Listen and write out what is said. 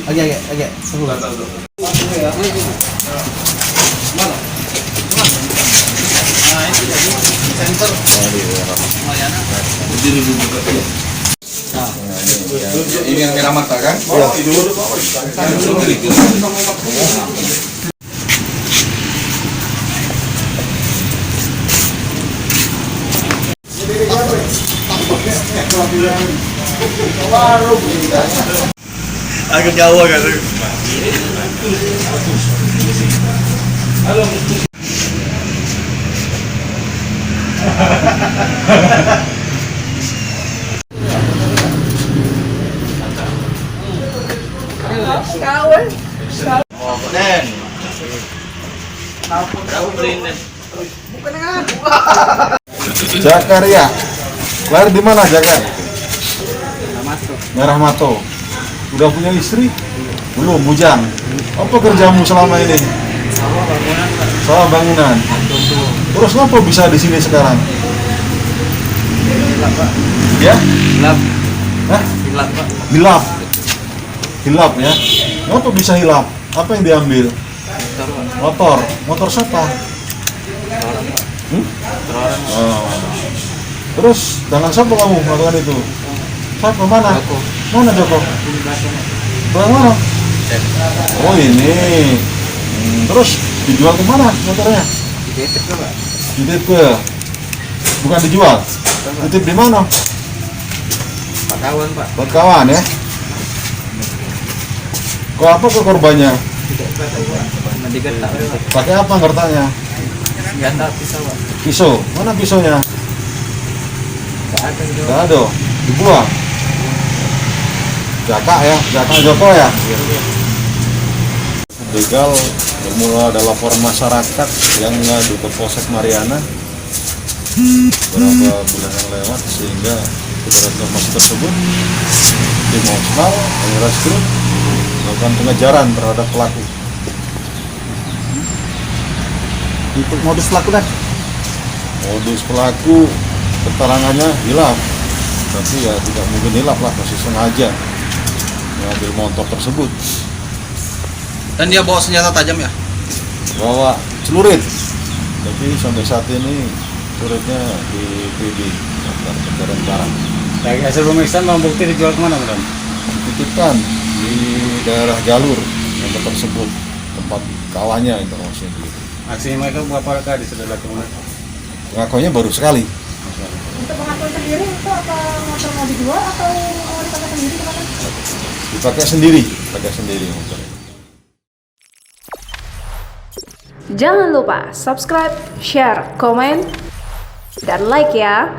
Agak. Tunggu. Sensor. Ini yang merah mata kan? Agak jauh kan. Halo. Kawan. Den. Jakaria. Lahir di mana Jaka? Merah Mato. Udah punya istri? Belum, bujang. Apa kerjamu selama ini? Sawah bangunan. Terus kenapa bisa di sini sekarang? Ya? Hilap. Hah? Hilap, Pak. Hilap. Hilap ya? Kenapa bisa hilap? Apa yang diambil? Motor. Motor siapa? Oh. Terus dengan siapa kamu melakukan itu? Siapa mana? Mana Joko? Barang mana? Oh ini. Terus dijual ke mana motornya? Dititip ke. Bukan dijual. Titip di mana? Kawan, Pak. Buat kawan ya. Kok apa ke korbannya? Pakai apa ngertanya? Senjata pisau, Pak. Pisau. Mana pisaunya? Gak ada. Dibuang. Jaka ya, Jaka Joko ya. Begal bermula ada laporan masyarakat yang mengadu ke Polsek Mariana beberapa bulan yang lewat, sehingga berdasarkan informasi tersebut tim Osmal Reskrim melakukan pengejaran terhadap pelaku. Modus pelaku kan? Modus pelaku keterangannya hilaf, tapi ya tidak mungkin hilaf lah, masih sengaja mengambil motor tersebut. Dan dia bawa senjata tajam ya? Bawa celurit, tapi sampai saat ini celuritnya di PD daftar pencarian barang. Dari hasil pemeriksaan barang bukti dijual kemana, Bang? Dititipkan di daerah jalur yang tersebut, tempat kawannya informasinya begitu. Aksi mereka berapa kali sudah dilakukan? Pengakuannya baru sekali. Untuk pengakuan sendiri itu apa motor mau dijual atau mau dipakai sendiri kemana? Dipakai sendiri motornya. Jangan lupa subscribe, share, komen, dan like ya.